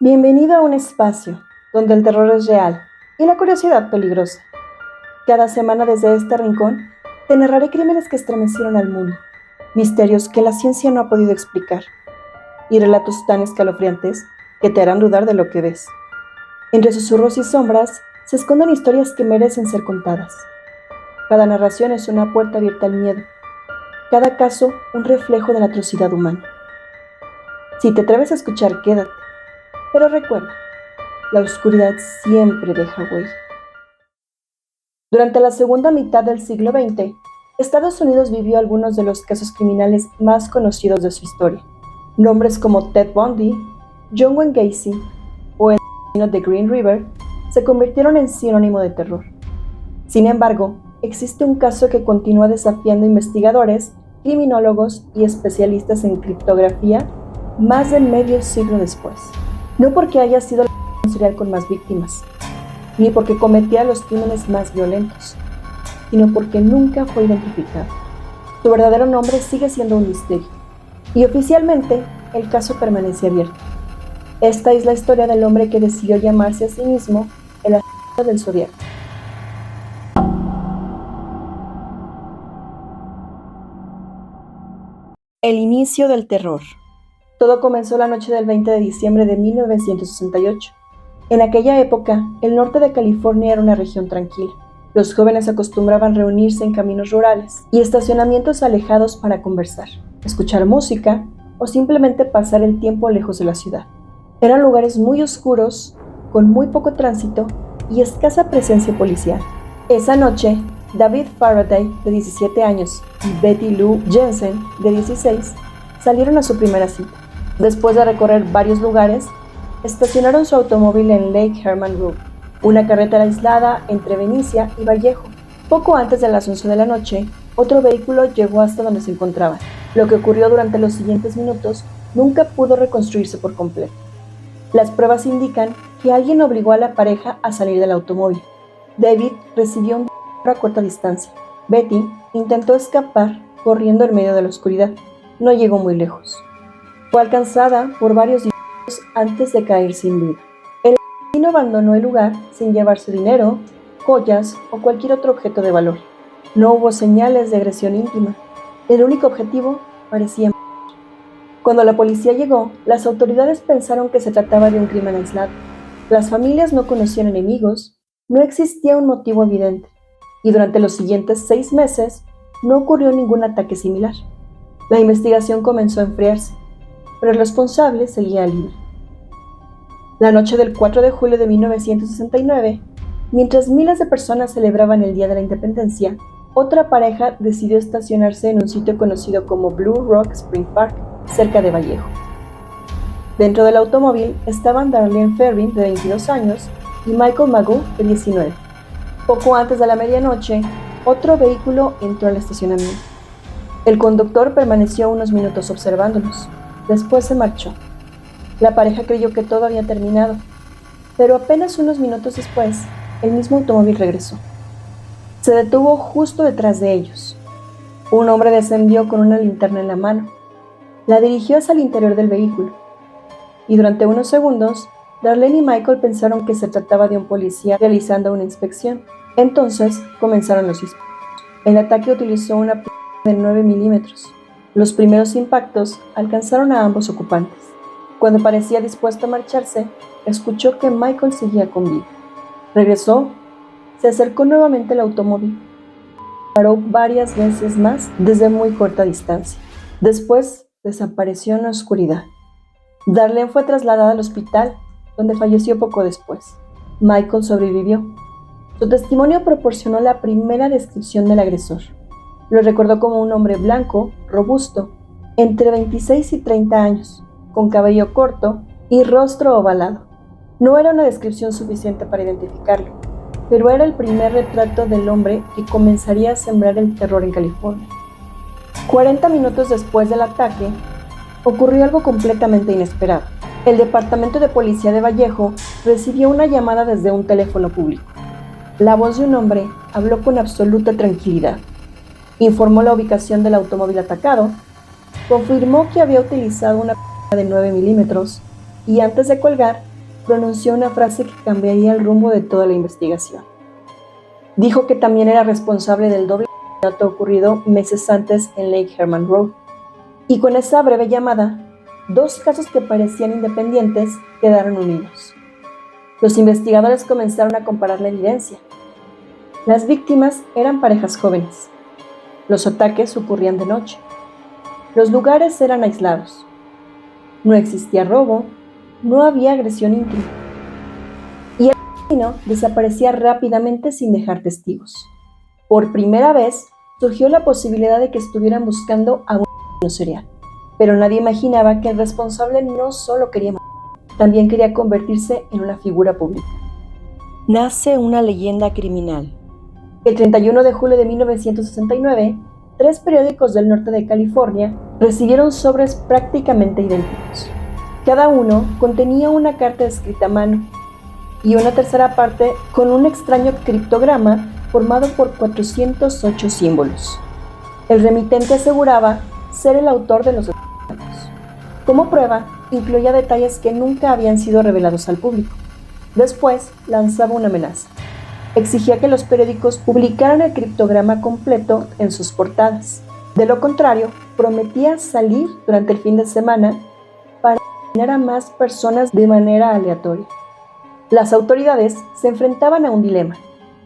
Bienvenido a un espacio donde el terror es real y la curiosidad peligrosa. Cada semana desde este rincón te narraré crímenes que estremecieron al mundo, misterios que la ciencia no ha podido explicar y relatos tan escalofriantes que te harán dudar de lo que ves. Entre susurros y sombras se esconden historias que merecen ser contadas. Cada narración es una puerta abierta al miedo, cada caso un reflejo de la atrocidad humana. Si te atreves a escuchar, quédate, pero recuerda, la oscuridad siempre deja huella. Durante la segunda mitad del siglo XX, Estados Unidos vivió algunos de los casos criminales más conocidos de su historia. Nombres como Ted Bundy, John Wayne Gacy o el asesino de Green River se convirtieron en sinónimo de terror. Sin embargo, existe un caso que continúa desafiando investigadores, criminólogos y especialistas en criptografía más de medio siglo después. No porque haya sido el asesino serial con más víctimas, ni porque cometía los crímenes más violentos, sino porque nunca fue identificado. Su verdadero nombre sigue siendo un misterio, y oficialmente el caso permanece abierto. Esta es la historia del hombre que decidió llamarse a sí mismo el asesino del Zodiaco. El inicio del terror. Todo comenzó la noche del 20 de diciembre de 1968. En aquella época, el norte de California era una región tranquila. Los jóvenes acostumbraban reunirse en caminos rurales y estacionamientos alejados para conversar, escuchar música o simplemente pasar el tiempo lejos de la ciudad. Eran lugares muy oscuros, con muy poco tránsito y escasa presencia policial. Esa noche, David Faraday, de 17 años, y Betty Lou Jensen, de 16, salieron a su primera cita. Después de recorrer varios lugares, estacionaron su automóvil en Lake Herman Road, una carretera aislada entre Benicia y Vallejo. Poco antes de las 11 de la noche, otro vehículo llegó hasta donde se encontraban. Lo que ocurrió durante los siguientes minutos nunca pudo reconstruirse por completo. Las pruebas indican que alguien obligó a la pareja a salir del automóvil. David recibió un disparo a corta distancia. Betty intentó escapar corriendo en medio de la oscuridad. No llegó muy lejos. Fue alcanzada por varios disparos antes de caer sin vida. El asesino abandonó el lugar sin llevarse dinero, joyas o cualquier otro objeto de valor. No hubo señales de agresión íntima. El único objetivo parecía morir. Cuando la policía llegó, las autoridades pensaron que se trataba de un crimen aislado. Las familias no conocían enemigos, no existía un motivo evidente, y durante los siguientes 6 meses no ocurrió ningún ataque similar. La investigación comenzó a enfriarse, pero el responsable seguía libre. La noche del 4 de julio de 1969, mientras miles de personas celebraban el Día de la Independencia, otra pareja decidió estacionarse en un sitio conocido como Blue Rock Spring Park, cerca de Vallejo. Dentro del automóvil estaban Darlene Ferrin, de 22 años, y Michael Magoo, de 19. Poco antes de la medianoche, otro vehículo entró al estacionamiento. El conductor permaneció unos minutos observándolos. Después se marchó. La pareja creyó que todo había terminado, pero apenas unos minutos después, el mismo automóvil regresó. Se detuvo justo detrás de ellos. Un hombre descendió con una linterna en la mano. La dirigió hacia el interior del vehículo. Y durante unos segundos, Darlene y Michael pensaron que se trataba de un policía realizando una inspección. Entonces comenzaron los disparos. El ataque utilizó una pistola de 9 milímetros. Los primeros impactos alcanzaron a ambos ocupantes. Cuando parecía dispuesto a marcharse, escuchó que Michael seguía con vida. Regresó, se acercó nuevamente al automóvil. Paró varias veces más desde muy corta distancia. Después desapareció en la oscuridad. Darlene fue trasladada al hospital, donde falleció poco después. Michael sobrevivió. Su testimonio proporcionó la primera descripción del agresor. Lo recordó como un hombre blanco, robusto, entre 26 y 30 años, con cabello corto y rostro ovalado. No era una descripción suficiente para identificarlo, pero era el primer retrato del hombre que comenzaría a sembrar el terror en California. 40 minutos después del ataque, ocurrió algo completamente inesperado. El Departamento de Policía de Vallejo recibió una llamada desde un teléfono público. La voz de un hombre habló con absoluta tranquilidad. Informó la ubicación del automóvil atacado, confirmó que había utilizado una pistola de 9 milímetros y antes de colgar pronunció una frase que cambiaría el rumbo de toda la investigación. Dijo que también era responsable del doble asesinato ocurrido meses antes en Lake Herman Road. Y con esa breve llamada, dos casos que parecían independientes quedaron unidos. Los investigadores comenzaron a comparar la evidencia. Las víctimas eran parejas jóvenes. Los ataques ocurrían de noche. Los lugares eran aislados. No existía robo, no había agresión íntima. Y el asesino desaparecía rápidamente sin dejar testigos. Por primera vez surgió la posibilidad de que estuvieran buscando a un asesino serial. Pero nadie imaginaba que el responsable no solo quería matar, también quería convertirse en una figura pública. Nace una leyenda criminal. El 31 de julio de 1969, 3 periódicos del norte de California recibieron sobres prácticamente idénticos. Cada uno contenía una carta escrita a mano y una tercera parte con un extraño criptograma formado por 408 símbolos. El remitente aseguraba ser el autor de los asesinatos. Como prueba, incluía detalles que nunca habían sido revelados al público. Después, lanzaba una amenaza. Exigía que los periódicos publicaran el criptograma completo en sus portadas. De lo contrario, prometía salir durante el fin de semana para asesinar a más personas de manera aleatoria. Las autoridades se enfrentaban a un dilema.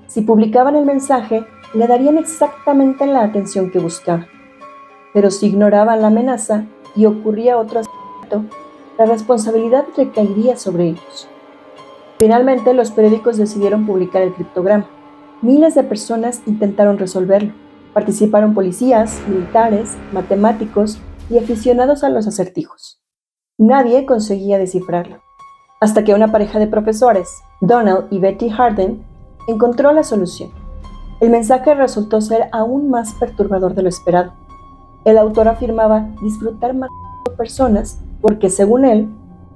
Si publicaban el mensaje, le darían exactamente la atención que buscaban. Pero si ignoraban la amenaza y ocurría otro asesinato, la responsabilidad recaería sobre ellos. Finalmente, los periódicos decidieron publicar el criptograma. Miles de personas intentaron resolverlo. Participaron policías, militares, matemáticos y aficionados a los acertijos. Nadie conseguía descifrarlo. Hasta que una pareja de profesores, Donald y Betty Harden, encontró la solución. El mensaje resultó ser aún más perturbador de lo esperado. El autor afirmaba disfrutar matando personas porque, según él,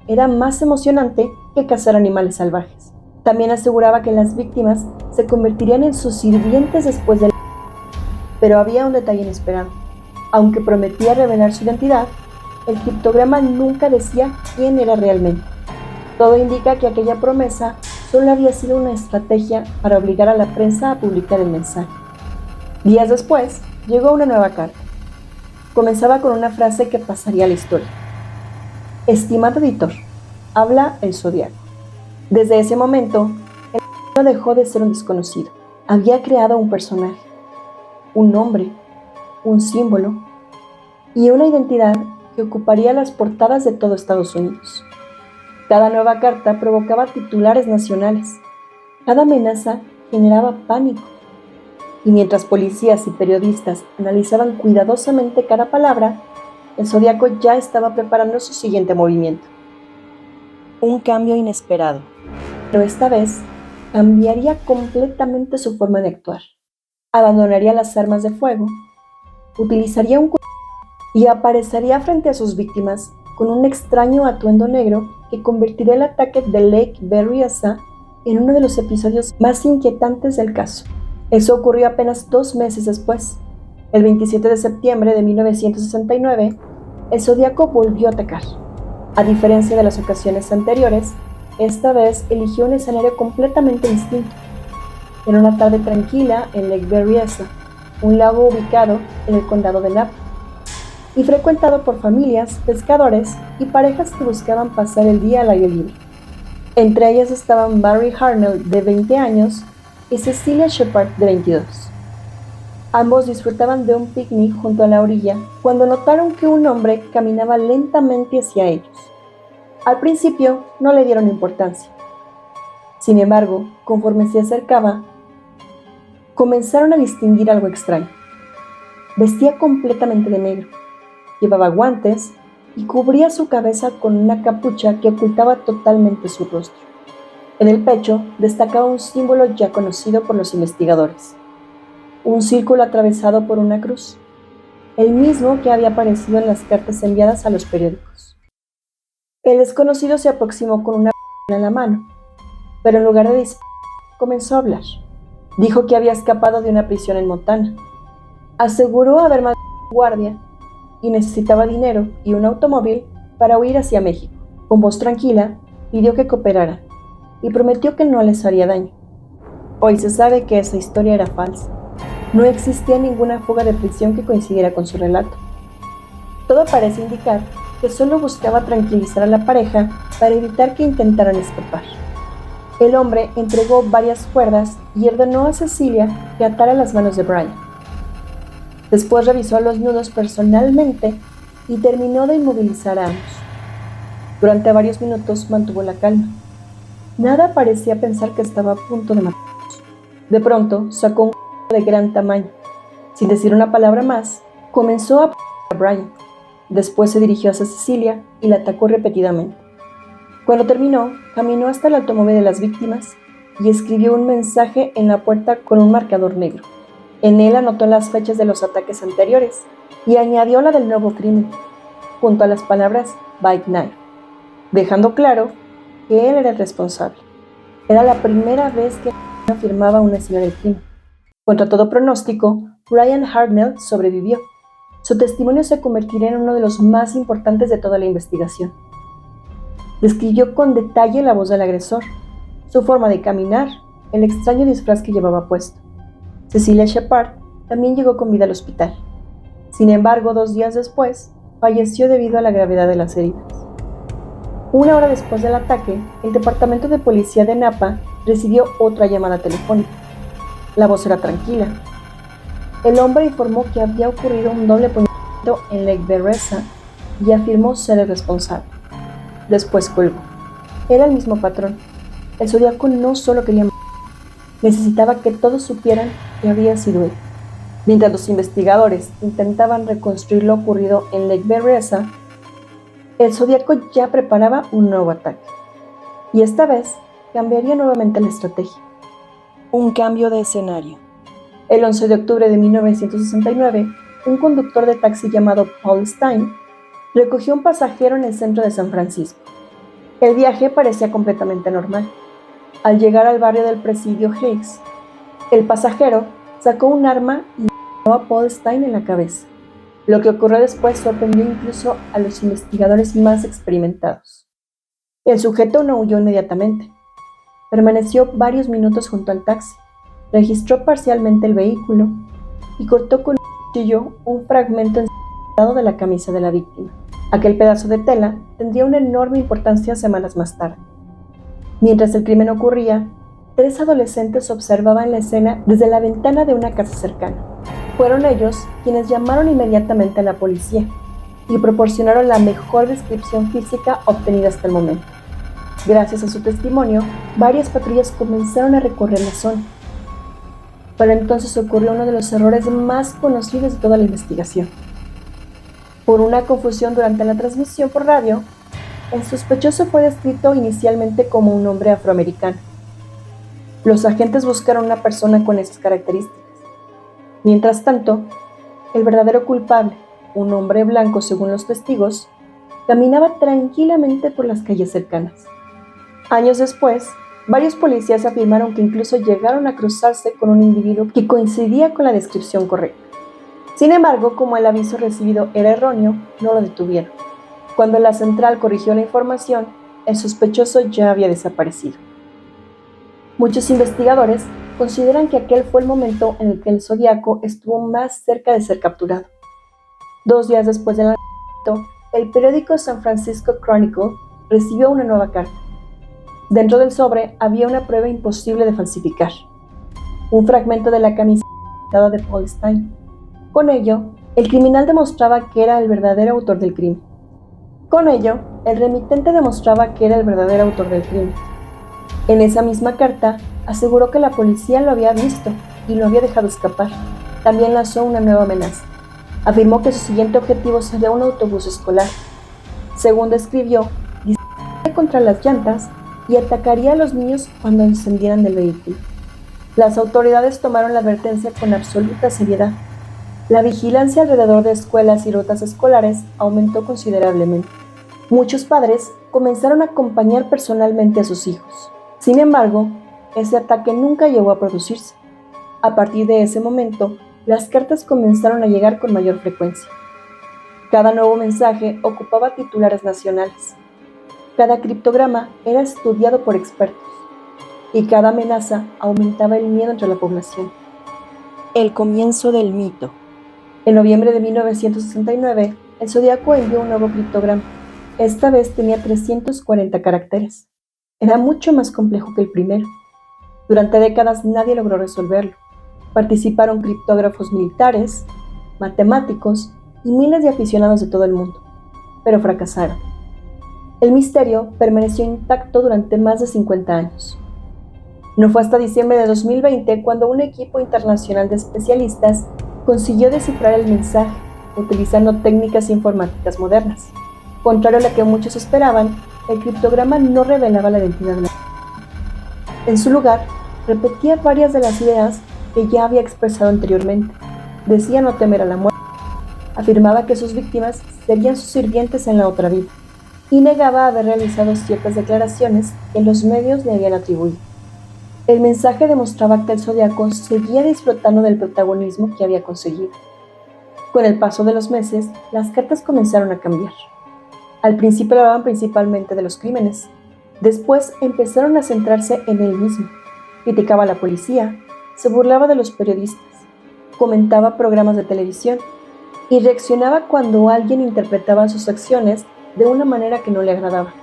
era más emocionante que cazar animales salvajes. También aseguraba que las víctimas se convertirían en sus sirvientes después del... Pero había un detalle inesperado. Aunque prometía revelar su identidad, el criptograma nunca decía quién era realmente. Todo indica que aquella promesa solo había sido una estrategia para obligar a la prensa a publicar el mensaje. Días después, llegó una nueva carta. Comenzaba con una frase que pasaría a la historia. Estimado editor, habla el Zodiaco. Desde ese momento, el asesino dejó de ser un desconocido. Había creado un personaje, un nombre, un símbolo y una identidad que ocuparía las portadas de todo Estados Unidos. Cada nueva carta provocaba titulares nacionales. Cada amenaza generaba pánico. Y mientras policías y periodistas analizaban cuidadosamente cada palabra, el Zodiaco ya estaba preparando su siguiente movimiento. Un cambio inesperado. Pero esta vez cambiaría completamente su forma de actuar. Abandonaría las armas de fuego, utilizaría un cuchillo y aparecería frente a sus víctimas con un extraño atuendo negro que convertiría el ataque de Lake Berryessa en uno de los episodios más inquietantes del caso. Eso ocurrió apenas 2 meses después. El 27 de septiembre de 1969, el Zodiaco volvió a atacar. A diferencia de las ocasiones anteriores, esta vez eligió un escenario completamente distinto. Era una tarde tranquila en Lake Berryessa, un lago ubicado en el condado de Napa, y frecuentado por familias, pescadores y parejas que buscaban pasar el día al aire libre. Entre ellas estaban Barry Harnell, de 20 años, y Cecilia Shepard, de 22. Ambos disfrutaban de un picnic junto a la orilla cuando notaron que un hombre caminaba lentamente hacia ellos. Al principio no le dieron importancia. Sin embargo, conforme se acercaba, comenzaron a distinguir algo extraño. Vestía completamente de negro, llevaba guantes y cubría su cabeza con una capucha que ocultaba totalmente su rostro. En el pecho destacaba un símbolo ya conocido por los investigadores, un círculo atravesado por una cruz, el mismo que había aparecido en las cartas enviadas a los periódicos. El desconocido se aproximó con una pistola en la mano, pero en lugar de disparar, comenzó a hablar. Dijo que había escapado de una prisión en Montana. Aseguró haber matado a un guardia y necesitaba dinero y un automóvil para huir hacia México. Con voz tranquila, pidió que cooperaran y prometió que no les haría daño. Hoy se sabe que esa historia era falsa. No existía ninguna fuga de prisión que coincidiera con su relato. Todo parece indicar que solo buscaba tranquilizar a la pareja para evitar que intentaran escapar. El hombre entregó varias cuerdas y ordenó a Cecilia que atara las manos de Brian. Después revisó los nudos personalmente y terminó de inmovilizar a ambos. Durante varios minutos mantuvo la calma. Nada parecía pensar que estaba a punto de matarlos. De pronto sacó un de gran tamaño. Sin decir una palabra más, comenzó a Brian. Después se dirigió hacia Cecilia y la atacó repetidamente. Cuando terminó, caminó hasta el automóvil de las víctimas y escribió un mensaje en la puerta con un marcador negro. En él anotó las fechas de los ataques anteriores y añadió la del nuevo crimen, junto a las palabras Bite Knife, dejando claro que él era el responsable. Era la primera vez que afirmaba una escena del crimen. Contra todo pronóstico, Brian Hartnell sobrevivió. Su testimonio se convertiría en uno de los más importantes de toda la investigación. Describió con detalle la voz del agresor, su forma de caminar, el extraño disfraz que llevaba puesto. Cecilia Shepard también llegó con vida al hospital. Sin embargo, 2 días después, falleció debido a la gravedad de las heridas. Una hora después del ataque, el departamento de policía de Napa recibió otra llamada telefónica. La voz era tranquila. El hombre informó que había ocurrido un doble puñeteo en Lake Berryessa y afirmó ser el responsable. Después colgó. Era el mismo patrón. El Zodiaco no solo quería matar, necesitaba que todos supieran que había sido él. Mientras los investigadores intentaban reconstruir lo ocurrido en Lake Berryessa, el Zodiaco ya preparaba un nuevo ataque. Y esta vez cambiaría nuevamente la estrategia. Un cambio de escenario. El 11 de octubre de 1969, un conductor de taxi llamado Paul Stein recogió un pasajero en el centro de San Francisco. El viaje parecía completamente normal. Al llegar al barrio del Presidio Hicks, el pasajero sacó un arma y disparó a Paul Stein en la cabeza. Lo que ocurrió después sorprendió incluso a los investigadores más experimentados. El sujeto no huyó inmediatamente. Permaneció varios minutos junto al taxi, registró parcialmente el vehículo y cortó con un cuchillo un fragmento ensangrentado de la camisa de la víctima. Aquel pedazo de tela tendría una enorme importancia semanas más tarde. Mientras el crimen ocurría, 3 adolescentes observaban la escena desde la ventana de una casa cercana. Fueron ellos quienes llamaron inmediatamente a la policía y proporcionaron la mejor descripción física obtenida hasta el momento. Gracias a su testimonio, varias patrullas comenzaron a recorrer la zona. Pero entonces ocurrió uno de los errores más conocidos de toda la investigación. Por una confusión durante la transmisión por radio, el sospechoso fue descrito inicialmente como un hombre afroamericano. Los agentes buscaron una persona con esas características. Mientras tanto, el verdadero culpable, un hombre blanco según los testigos, caminaba tranquilamente por las calles cercanas. Años después, varios policías afirmaron que incluso llegaron a cruzarse con un individuo que coincidía con la descripción correcta. Sin embargo, como el aviso recibido era erróneo, no lo detuvieron. Cuando la central corrigió la información, el sospechoso ya había desaparecido. Muchos investigadores consideran que aquel fue el momento en el que el Zodiaco estuvo más cerca de ser capturado. 2 días después del asesinato, el periódico San Francisco Chronicle recibió una nueva carta. Dentro del sobre había una prueba imposible de falsificar: un fragmento de la camisa de Paul Stein. Con ello, el criminal demostraba que era el verdadero autor del crimen. Con ello, el remitente demostraba que era el verdadero autor del crimen. En esa misma carta, aseguró que la policía lo había visto y lo había dejado escapar. También lanzó una nueva amenaza. Afirmó que su siguiente objetivo sería un autobús escolar. Según describió, dispararía contra las llantas y atacaría a los niños cuando descendieran del vehículo. Las autoridades tomaron la advertencia con absoluta seriedad. La vigilancia alrededor de escuelas y rutas escolares aumentó considerablemente. Muchos padres comenzaron a acompañar personalmente a sus hijos. Sin embargo, ese ataque nunca llegó a producirse. A partir de ese momento, las cartas comenzaron a llegar con mayor frecuencia. Cada nuevo mensaje ocupaba titulares nacionales. Cada criptograma era estudiado por expertos y cada amenaza aumentaba el miedo entre la población. El comienzo del mito. En noviembre de 1969, el Zodíaco envió un nuevo criptograma. Esta vez tenía 340 caracteres. Era mucho más complejo que el primero. Durante décadas nadie logró resolverlo. Participaron criptógrafos militares, matemáticos y miles de aficionados de todo el mundo, pero fracasaron. El misterio permaneció intacto durante más de 50 años. No fue hasta diciembre de 2020 cuando un equipo internacional de especialistas consiguió descifrar el mensaje utilizando técnicas informáticas modernas. Contrario a lo que muchos esperaban, el criptograma no revelaba la identidad de la víctima. En su lugar, repetía varias de las ideas que ya había expresado anteriormente. Decía no temer a la muerte, afirmaba que sus víctimas serían sus sirvientes en la otra vida, y negaba haber realizado ciertas declaraciones que los medios le habían atribuido. El mensaje demostraba que el Zodíaco seguía disfrutando del protagonismo que había conseguido. Con el paso de los meses, las cartas comenzaron a cambiar. Al principio hablaban principalmente de los crímenes. Después empezaron a centrarse en él mismo. Criticaba a la policía, se burlaba de los periodistas, comentaba programas de televisión y reaccionaba cuando alguien interpretaba sus acciones de una manera que no le agradaba.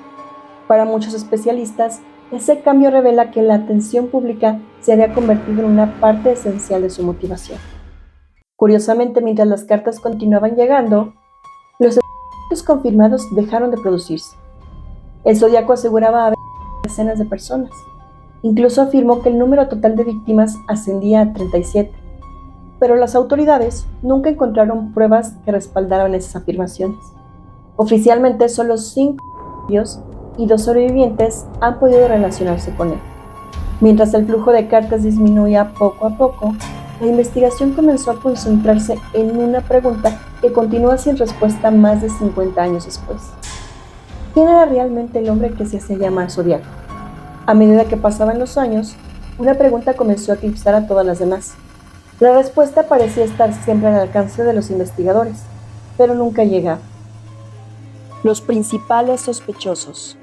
Para muchos especialistas, ese cambio revela que la atención pública se había convertido en una parte esencial de su motivación. Curiosamente, mientras las cartas continuaban llegando, los eventos confirmados dejaron de producirse. El Zodíaco aseguraba haber decenas de personas. Incluso afirmó que el número total de víctimas ascendía a 37. Pero las autoridades nunca encontraron pruebas que respaldaran esas afirmaciones. Oficialmente, solo 5 y 2 sobrevivientes han podido relacionarse con él. Mientras el flujo de cartas disminuía poco a poco, la investigación comenzó a concentrarse en una pregunta que continúa sin respuesta más de 50 años después. ¿Quién era realmente el hombre que se hacía llamar Zodíaco? A medida que pasaban los años, una pregunta comenzó a eclipsar a todas las demás. La respuesta parecía estar siempre al alcance de los investigadores, pero nunca llegaba. Los principales sospechosos.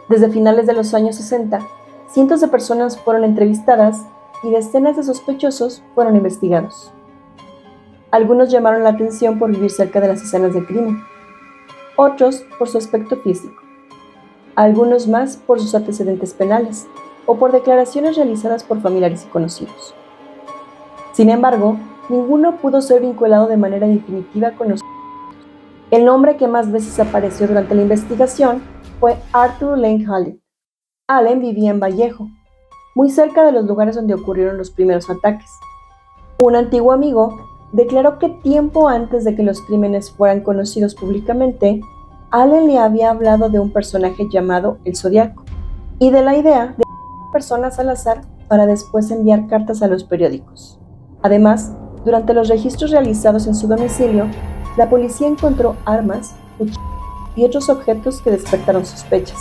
Desde finales de los años 60, cientos de personas fueron entrevistadas y decenas de sospechosos fueron investigados. Algunos llamaron la atención por vivir cerca de las escenas del crimen, otros por su aspecto físico, algunos más por sus antecedentes penales o por declaraciones realizadas por familiares y conocidos. Sin embargo, ninguno pudo ser vinculado de manera definitiva con los. El nombre que más veces apareció durante la investigación fue Arthur Lane Allen. Allen vivía en Vallejo, muy cerca de los lugares donde ocurrieron los primeros ataques. Un antiguo amigo declaró que tiempo antes de que los crímenes fueran conocidos públicamente, Allen le había hablado de un personaje llamado el Zodíaco y de la idea de personas al azar para después enviar cartas a los periódicos. Además, durante los registros realizados en su domicilio, la policía encontró armas, cuchillos y otros objetos que despertaron sospechas.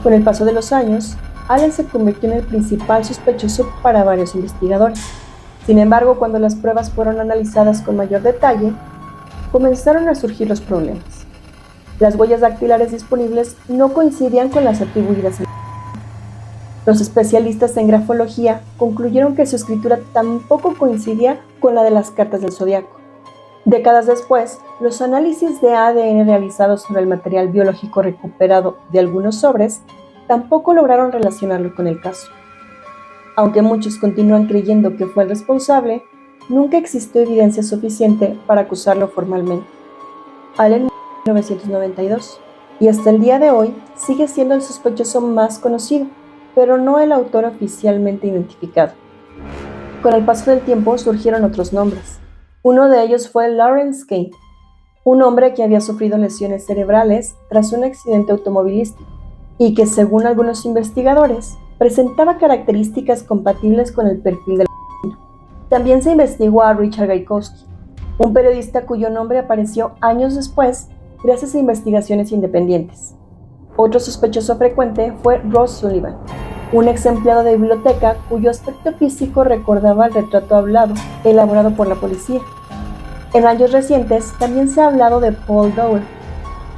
Con el paso de los años, Allen se convirtió en el principal sospechoso para varios investigadores. Sin embargo, cuando las pruebas fueron analizadas con mayor detalle, comenzaron a surgir los problemas. Las huellas dactilares disponibles no coincidían con las atribuidas a él. Los especialistas en grafología concluyeron que su escritura tampoco coincidía con la de las cartas del Zodíaco. Décadas después, los análisis de ADN realizados sobre el material biológico recuperado de algunos sobres tampoco lograron relacionarlo con el caso. Aunque muchos continúan creyendo que fue el responsable, nunca existió evidencia suficiente para acusarlo formalmente. Allen murió en 1992 y hasta el día de hoy sigue siendo el sospechoso más conocido, pero no el autor oficialmente identificado. Con el paso del tiempo surgieron otros nombres. Uno de ellos fue Lawrence Kane, un hombre que había sufrido lesiones cerebrales tras un accidente automovilístico y que, según algunos investigadores, presentaba características compatibles con el perfil del asesino. También se investigó a Richard Gaikowski, un periodista cuyo nombre apareció años después gracias a investigaciones independientes. Otro sospechoso frecuente fue Ross Sullivan, un ex empleado de biblioteca cuyo aspecto físico recordaba el retrato hablado elaborado por la policía. En años recientes también se ha hablado de Paul Dower,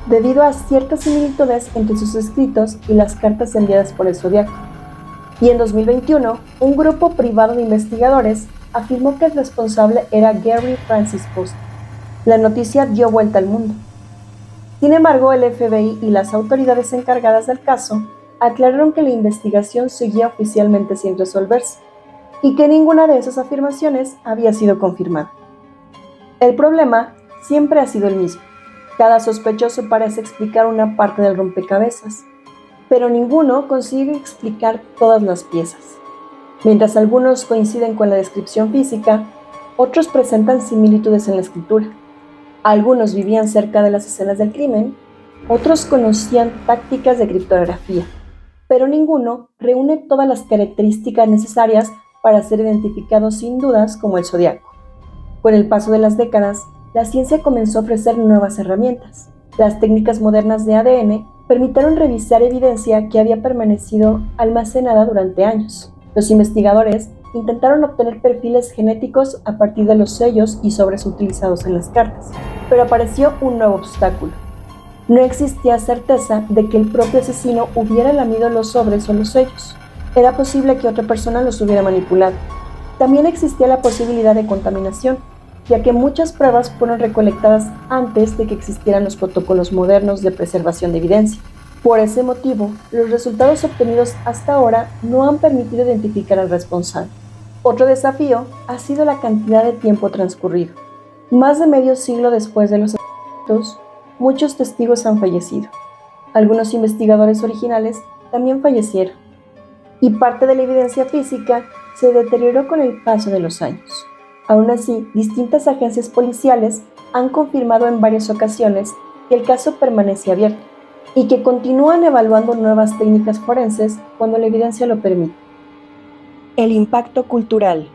debido a ciertas similitudes entre sus escritos y las cartas enviadas por el Zodiaco. Y en 2021, un grupo privado de investigadores afirmó que el responsable era Gary Francis Post. La noticia dio vuelta al mundo. Sin embargo, el FBI y las autoridades encargadas del caso aclararon que la investigación seguía oficialmente sin resolverse y que ninguna de esas afirmaciones había sido confirmada. El problema siempre ha sido el mismo. Cada sospechoso parece explicar una parte del rompecabezas, pero ninguno consigue explicar todas las piezas. Mientras algunos coinciden con la descripción física, otros presentan similitudes en la escritura. Algunos vivían cerca de las escenas del crimen, otros conocían tácticas de criptografía, pero ninguno reúne todas las características necesarias para ser identificado sin dudas como el Zodiaco. Con el paso de las décadas, la ciencia comenzó a ofrecer nuevas herramientas. Las técnicas modernas de ADN permitieron revisar evidencia que había permanecido almacenada durante años. Los investigadores intentaron obtener perfiles genéticos a partir de los sellos y sobres utilizados en las cartas, pero apareció un nuevo obstáculo. No existía certeza de que el propio asesino hubiera lamido los sobres o los sellos. Era posible que otra persona los hubiera manipulado. También existía la posibilidad de contaminación, ya que muchas pruebas fueron recolectadas antes de que existieran los protocolos modernos de preservación de evidencia. Por ese motivo, los resultados obtenidos hasta ahora no han permitido identificar al responsable. Otro desafío ha sido la cantidad de tiempo transcurrido. Más de medio siglo después de los asesinatos, muchos testigos han fallecido. Algunos investigadores originales también fallecieron, y parte de la evidencia física se deterioró con el paso de los años. Aún así, distintas agencias policiales han confirmado en varias ocasiones que el caso permanece abierto y que continúan evaluando nuevas técnicas forenses cuando la evidencia lo permite. El impacto cultural.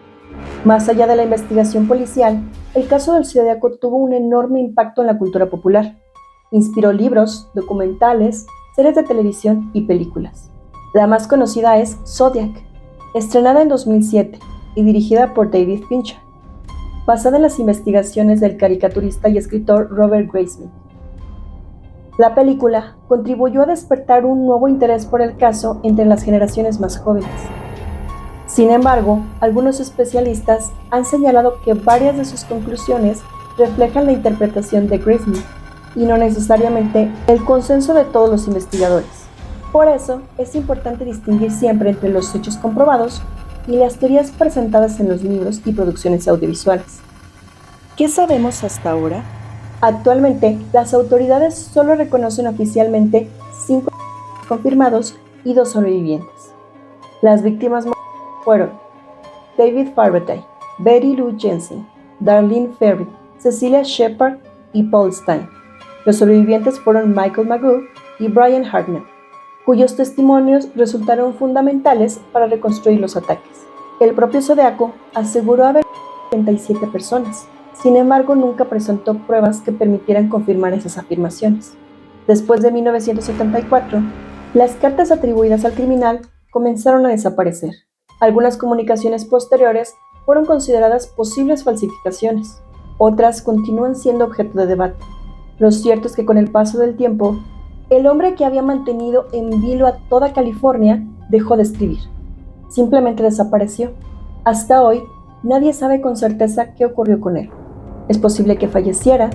Más allá de la investigación policial, el caso del Zodiaco tuvo un enorme impacto en la cultura popular. Inspiró libros, documentales, series de televisión y películas. La más conocida es Zodiac, estrenada en 2007 y dirigida por David Fincher, basada en las investigaciones del caricaturista y escritor Robert Graysmith. La película contribuyó a despertar un nuevo interés por el caso entre las generaciones más jóvenes. Sin embargo, algunos especialistas han señalado que varias de sus conclusiones reflejan la interpretación de Graysmith y no necesariamente el consenso de todos los investigadores. Por eso, es importante distinguir siempre entre los hechos comprobados y las teorías presentadas en los libros y producciones audiovisuales. ¿Qué sabemos hasta ahora? Actualmente, las autoridades solo reconocen oficialmente 5 confirmados y 2 sobrevivientes. Las víctimas fueron David Farbatay, Betty Lou Jensen, Darlene Ferrin, Cecilia Shepard y Paul Stine. Los sobrevivientes fueron Michael Magoo y Brian Hartnell, cuyos testimonios resultaron fundamentales para reconstruir los ataques. El propio Zodiaco aseguró haber matado a 37 personas. Sin embargo, nunca presentó pruebas que permitieran confirmar esas afirmaciones. Después de 1974, las cartas atribuidas al criminal comenzaron a desaparecer. Algunas comunicaciones posteriores fueron consideradas posibles falsificaciones. Otras continúan siendo objeto de debate. Lo cierto es que con el paso del tiempo, el hombre que había mantenido en vilo a toda California dejó de escribir. Simplemente desapareció. Hasta hoy, nadie sabe con certeza qué ocurrió con él. Es posible que falleciera,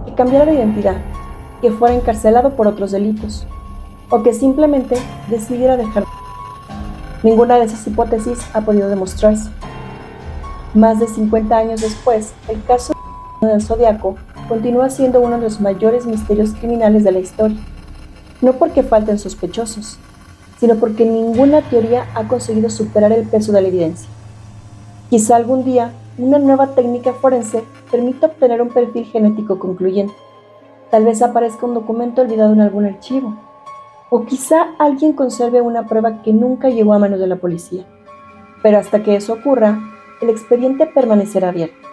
que cambiara de identidad, que fuera encarcelado por otros delitos, o que simplemente decidiera dejar. Ninguna de esas hipótesis ha podido demostrarse. Más de 50 años después, el caso del Zodiaco continúa siendo uno de los mayores misterios criminales de la historia. No porque falten sospechosos, sino porque ninguna teoría ha conseguido superar el peso de la evidencia. Quizá algún día una nueva técnica forense permita obtener un perfil genético concluyente. Tal vez aparezca un documento olvidado en algún archivo, o quizá alguien conserve una prueba que nunca llegó a manos de la policía. Pero hasta que eso ocurra, el expediente permanecerá abierto,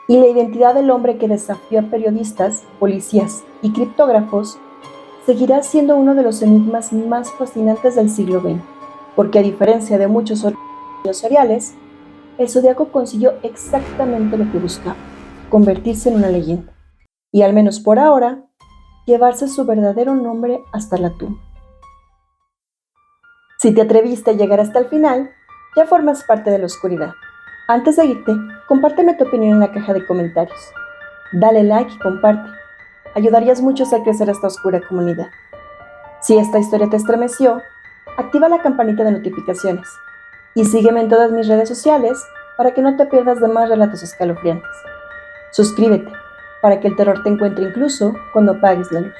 y la identidad del hombre que desafió a periodistas, policías y criptógrafos seguirá siendo uno de los enigmas más fascinantes del siglo XX, porque a diferencia de muchos otros seriales, el Zodiaco consiguió exactamente lo que buscaba: convertirse en una leyenda. Y al menos por ahora, llevarse su verdadero nombre hasta la tumba. Si te atreviste a llegar hasta el final, ya formas parte de la oscuridad. Antes de irte, compárteme tu opinión en la caja de comentarios. Dale like y comparte. Ayudarías mucho a hacer crecer esta oscura comunidad. Si esta historia te estremeció, activa la campanita de notificaciones y sígueme en todas mis redes sociales para que no te pierdas de más relatos escalofriantes. Suscríbete para que el terror te encuentre incluso cuando apagues la luz.